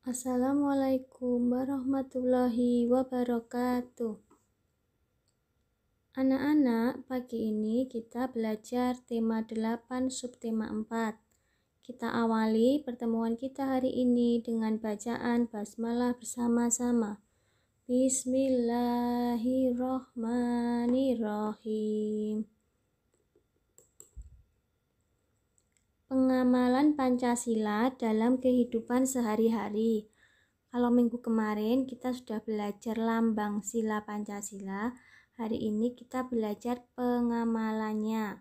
Assalamualaikum warahmatullahi wabarakatuh. Anak-anak, pagi ini kita belajar tema 8 subtema 4. Kita awali pertemuan kita hari ini dengan bacaan basmalah bersama-sama. Bismillahirrohmanirrohim. Pengamalan Pancasila dalam kehidupan sehari-hari. Kalau minggu kemarin kita sudah belajar lambang sila Pancasila, hari ini kita belajar pengamalannya.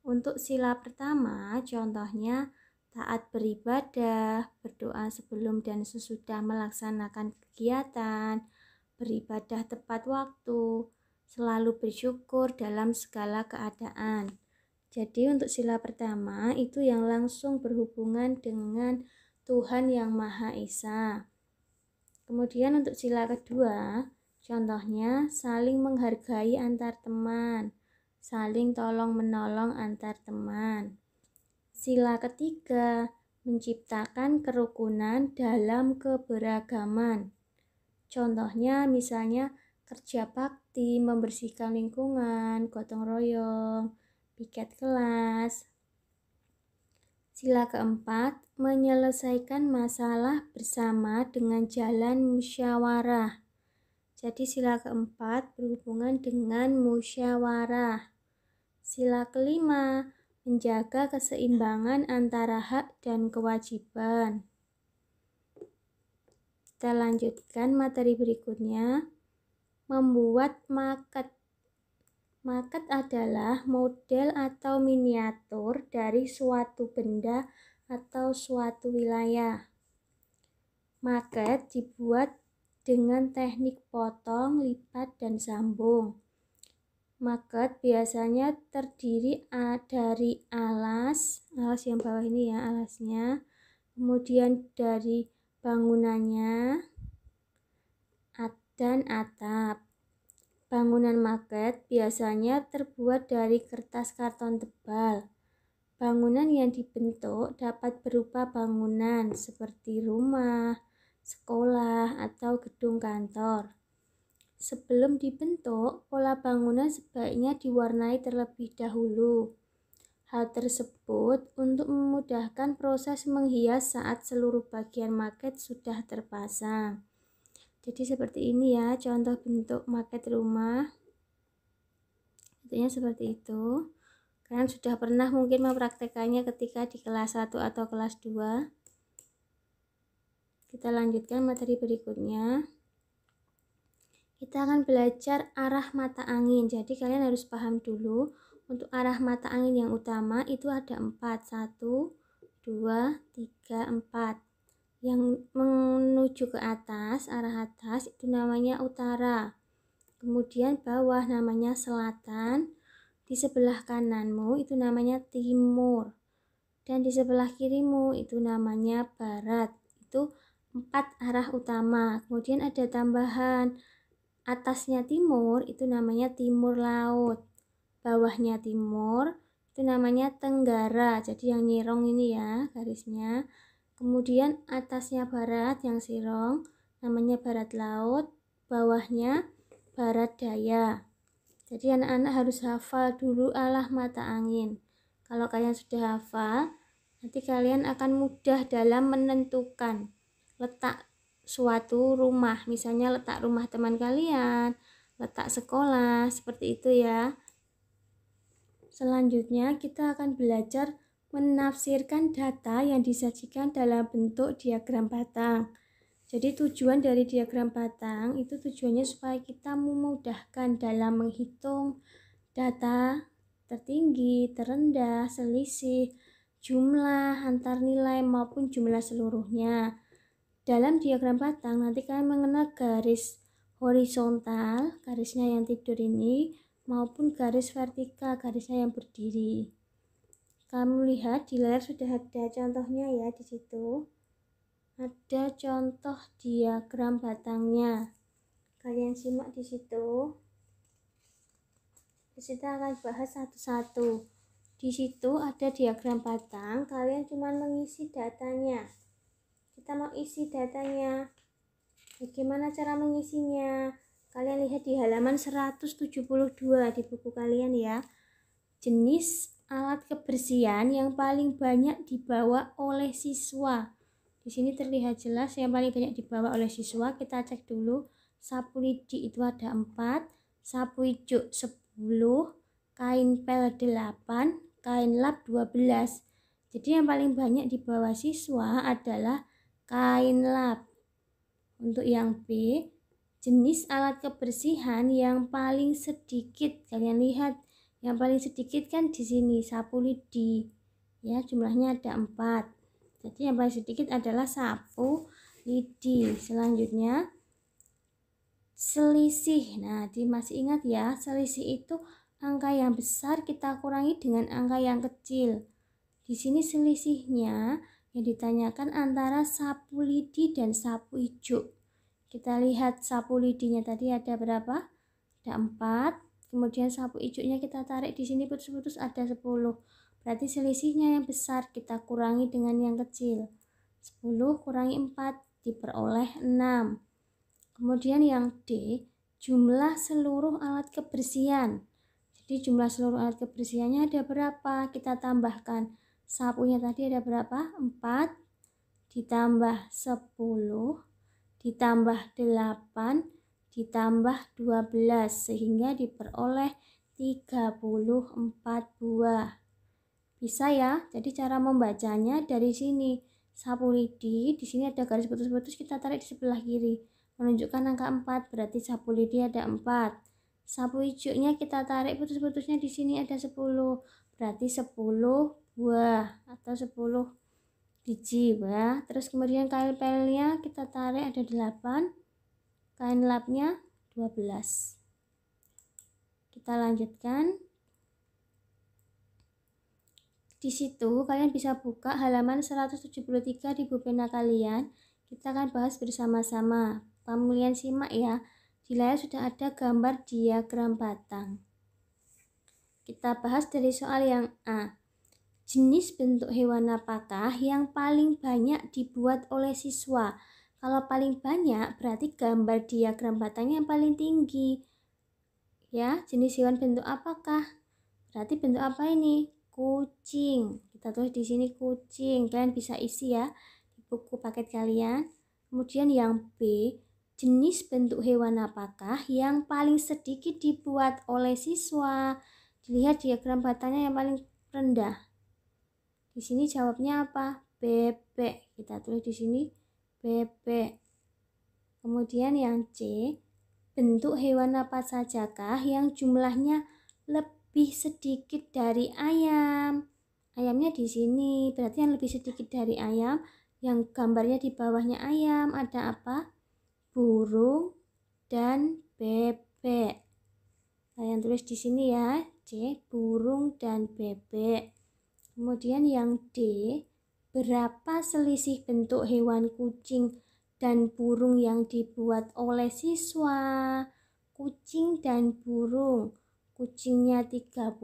Untuk sila pertama, contohnya taat beribadah, berdoa sebelum dan sesudah melaksanakan kegiatan, beribadah tepat waktu, selalu bersyukur dalam segala keadaan. Jadi untuk sila pertama itu yang langsung berhubungan dengan Tuhan Yang Maha Esa. Kemudian untuk sila kedua, contohnya saling menghargai antar teman, saling tolong-menolong antar teman. Sila ketiga, menciptakan kerukunan dalam keberagaman. Contohnya misalnya kerja bakti, membersihkan lingkungan, gotong royong, piket kelas. Sila keempat, menyelesaikan masalah bersama dengan jalan musyawarah. Jadi sila keempat berhubungan dengan musyawarah. Sila kelima, menjaga keseimbangan antara hak dan kewajiban. Kita lanjutkan materi berikutnya, membuat maket. Maket adalah model atau miniatur dari suatu benda atau suatu wilayah. Maket dibuat dengan teknik potong, lipat, dan sambung. Maket biasanya terdiri dari alas yang bawah ini ya, alasnya, kemudian dari bangunannya dan atap. Bangunan maket biasanya terbuat dari kertas karton tebal. Bangunan yang dibentuk dapat berupa bangunan seperti rumah, sekolah, atau gedung kantor. Sebelum dibentuk, pola bangunan sebaiknya diwarnai terlebih dahulu. Hal tersebut untuk memudahkan proses menghias saat seluruh bagian maket sudah terpasang. Jadi seperti ini ya contoh bentuk maket rumah. Bentuknya seperti itu. Kalian sudah pernah mungkin mempraktekannya ketika di kelas 1 atau kelas 2. Kita lanjutkan materi berikutnya. Kita akan belajar arah mata angin. Jadi kalian harus paham dulu untuk arah mata angin yang utama itu ada 4. 1, 2, 3, 4. Yang menuju ke atas, arah atas itu namanya utara. Kemudian bawah namanya selatan. Di sebelah kananmu itu namanya timur. Dan di sebelah kirimu itu namanya barat. Itu 4 arah utama. Kemudian ada tambahan. Atasnya timur itu namanya timur laut. Bawahnya timur itu namanya tenggara. Jadi yang nyirong ini ya garisnya. Kemudian atasnya barat yang sirong namanya barat laut, bawahnya barat daya. Jadi anak-anak harus hafal dulu arah mata angin. Kalau kalian sudah hafal, nanti kalian akan mudah dalam menentukan letak suatu rumah. Misalnya letak rumah teman kalian, letak sekolah, seperti itu ya. Selanjutnya kita akan belajar menafsirkan data yang disajikan dalam bentuk diagram batang. Jadi tujuan dari diagram batang itu tujuannya supaya kita memudahkan dalam menghitung data tertinggi, terendah, selisih, jumlah, antar nilai maupun jumlah seluruhnya. Dalam diagram batang nanti kalian mengenal garis horizontal, garisnya yang tidur ini, maupun garis vertikal, garisnya yang berdiri. Kamu lihat di layar sudah ada contohnya ya di situ. Ada contoh diagram batangnya. Kalian simak di situ. Kita akan bahas satu-satu. Di situ ada diagram batang, kalian cuma mengisi datanya. kita mau isi datanya. Bagaimana cara mengisinya? Kalian lihat di halaman 172 di buku kalian ya. Jenis alat kebersihan yang paling banyak dibawa oleh siswa. Di sini terlihat jelas yang paling banyak dibawa oleh siswa. Kita cek dulu. Sapu lidi itu ada 4, sapu ijuk 10, kain pel 8, kain lap 12. Jadi yang paling banyak dibawa siswa adalah kain lap. Untuk yang B, jenis alat kebersihan yang paling sedikit. Kalian lihat, yang paling sedikit kan di sini sapu lidi. Ya, jumlahnya ada 4. Jadi yang paling sedikit adalah sapu lidi. Selanjutnya, selisih. Nah, masih ingat ya, selisih itu angka yang besar kita kurangi dengan angka yang kecil. Di sini selisihnya yang ditanyakan antara sapu lidi dan sapu ijuk. Kita lihat sapu lidinya tadi ada berapa? Ada 4. Kemudian sapu ijuknya kita tarik di sini putus-putus ada 10. Berarti selisihnya yang besar kita kurangi dengan yang kecil. 10 kurangi 4 diperoleh 6. Kemudian yang D, jumlah seluruh alat kebersihan. Jadi jumlah seluruh alat kebersihannya ada berapa? Kita tambahkan. Sapunya tadi ada berapa? 4 ditambah 10 ditambah 8 ditambah 12 sehingga diperoleh 34 buah. Bisa ya? Jadi cara membacanya dari sini. Sapu lidi di sini ada garis putus-putus, kita tarik di sebelah kiri menunjukkan angka 4, berarti sapu lidi ada 4. Sapu hijaunya kita tarik putus-putusnya di sini ada 10, berarti 10 buah atau 10 biji ya. Terus kemudian kain pelnya kita tarik ada 8, kain lapnya 12. Kita lanjutkan. Di situ kalian bisa buka halaman 173 di buku pena kalian. Kita akan bahas bersama-sama. Kalian simak ya. Di layar sudah ada gambar diagram batang. Kita bahas dari soal yang A. Jenis bentuk hewan apakah yang paling banyak dibuat oleh siswa? Kalau paling banyak berarti gambar diagram batangnya yang paling tinggi. Ya, jenis hewan bentuk apakah? Berarti bentuk apa ini? Kucing. Kita tulis di sini kucing. Kalian bisa isi ya di buku paket kalian. Kemudian yang B, jenis bentuk hewan apakah yang paling sedikit dibuat oleh siswa? Dilihat diagram batangnya yang paling rendah. Di sini jawabnya apa? Bebek. Kita tulis di sini bebek. Kemudian yang C, bentuk hewan apa sajakah yang jumlahnya lebih sedikit dari ayam? Ayamnya di sini, berarti yang lebih sedikit dari ayam, yang gambarnya di bawahnya ayam ada apa? Burung dan bebek. Kalian tulis di sini ya, C, burung dan bebek. Kemudian yang D, berapa selisih bentuk hewan kucing dan burung yang dibuat oleh siswa? Kucing dan burung. Kucingnya 30,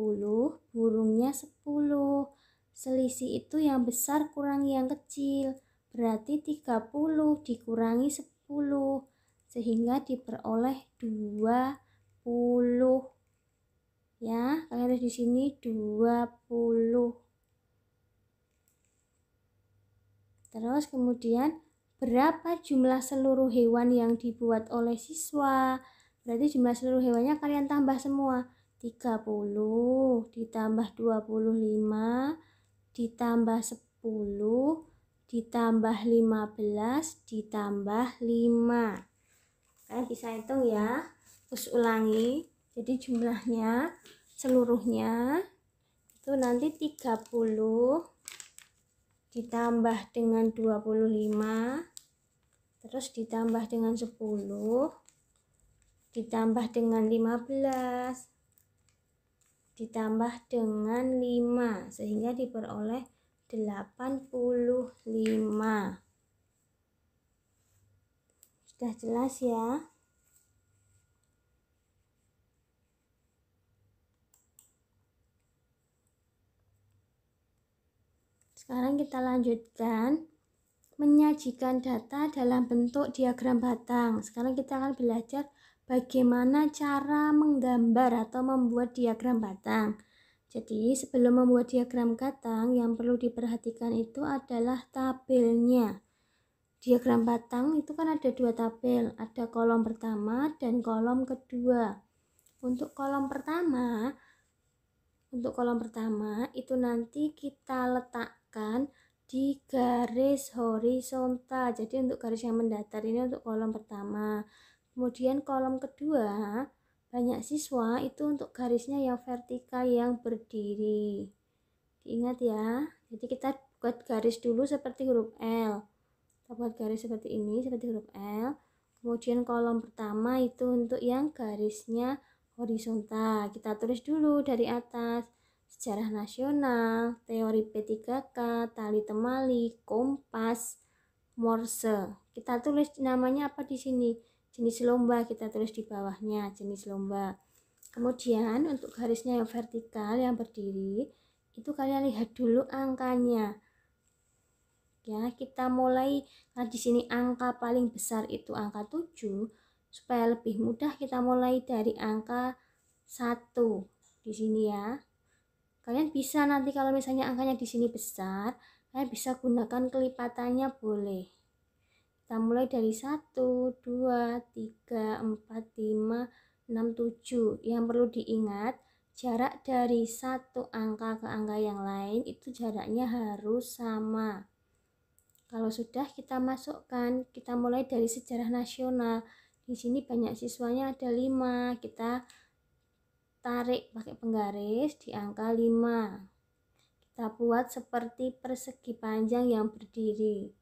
burungnya 10. Selisih itu yang besar kurangi yang kecil. Berarti 30 dikurangi 10 sehingga diperoleh 20. Ya, kalian ada di sini 20. Terus kemudian berapa jumlah seluruh hewan yang dibuat oleh siswa? Berarti jumlah seluruh hewannya kalian tambah semua. 30 ditambah 25 ditambah 10 ditambah 15 ditambah 5. Kalian bisa hitung ya. Terus ulangi. Jadi jumlahnya seluruhnya itu nanti 30 ditambah dengan 25, terus ditambah dengan 10, ditambah dengan 15, ditambah dengan 5, sehingga diperoleh 85. Sudah jelas ya? Sekarang kita lanjutkan menyajikan data dalam bentuk diagram batang. Sekarang kita akan belajar bagaimana cara menggambar atau membuat diagram batang. Jadi sebelum membuat diagram batang, yang perlu diperhatikan itu adalah tabelnya. Diagram batang itu kan ada dua tabel, ada kolom pertama dan kolom kedua. Untuk kolom pertama itu nanti kita letakkan di garis horizontal. Jadi untuk garis yang mendatar ini untuk kolom pertama. Kemudian kolom kedua, banyak siswa itu untuk garisnya yang vertikal yang berdiri. Diingat ya. Jadi kita buat garis dulu seperti huruf L. Kita buat garis seperti ini, seperti huruf L. Kemudian kolom pertama itu untuk yang garisnya horizontal. Kita tulis dulu dari atas. Sejarah nasional, teori P3K, tali temali, kompas, Morse. Kita tulis namanya apa di sini? Jenis lomba, kita tulis di bawahnya jenis lomba. Kemudian untuk garisnya yang vertikal yang berdiri, itu kalian lihat dulu angkanya. Ya, kita mulai, nah di sini angka paling besar itu angka 7. Supaya lebih mudah kita mulai dari angka 1 di sini ya. Kalian bisa nanti kalau misalnya angkanya di sini besar, kalian bisa gunakan kelipatannya boleh. Kita mulai dari 1, 2, 3, 4, 5, 6, 7. Yang perlu diingat, jarak dari satu angka ke angka yang lain itu jaraknya harus sama. Kalau sudah kita masukkan, kita mulai dari sejarah nasional. Di sini banyak siswanya ada 5. Kita tarik pakai penggaris di angka 5. Kita buat seperti persegi panjang yang berdiri.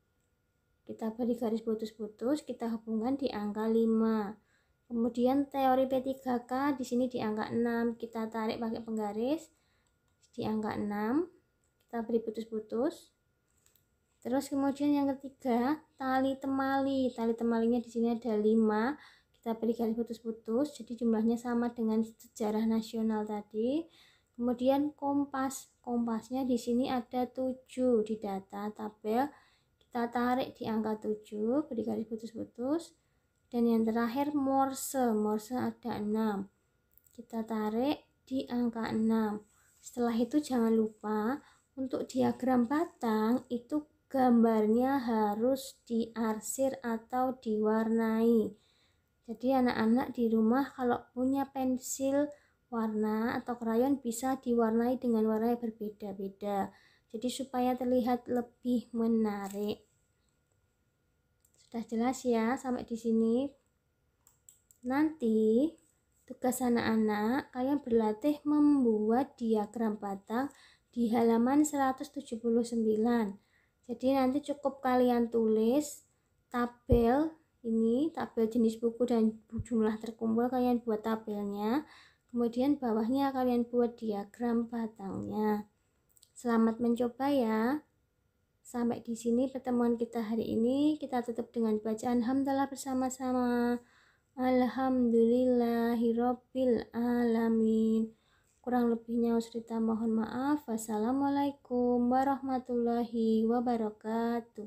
Kita beri garis putus-putus, kita hubungkan di angka 5. Kemudian teori P3K di sini di angka 6. Kita tarik pakai penggaris di angka 6. Kita beri putus-putus. Terus kemudian yang ketiga, tali temali. Tali temalinya di sini ada 5. Kita beri garis putus-putus, jadi jumlahnya sama dengan sejarah nasional tadi. Kemudian kompas. Kompasnya di sini ada 7 di data tabel. Kita tarik di angka 7, beri garis putus-putus. Dan yang terakhir Morse. Morse ada 6. Kita tarik di angka 6. Setelah itu jangan lupa untuk diagram batang itu gambarnya harus diarsir atau diwarnai. Jadi anak-anak di rumah kalau punya pensil warna atau krayon bisa diwarnai dengan warna yang berbeda-beda. Jadi supaya terlihat lebih menarik. Sudah jelas ya sampai di sini? Nanti tugas anak-anak kalian berlatih membuat diagram batang di halaman 179. Jadi nanti cukup kalian tulis tabel ini, tabel jenis buku dan jumlah terkumpul, kalian buat tabelnya. Kemudian bawahnya kalian buat diagram batangnya. Selamat mencoba ya. Sampai di sini pertemuan kita hari ini. Kita tutup dengan bacaan hamdalah bersama-sama. Alhamdulillahirabbil alamin. Kurang lebihnya Usrita mohon maaf. Wassalamualaikum warahmatullahi wabarakatuh.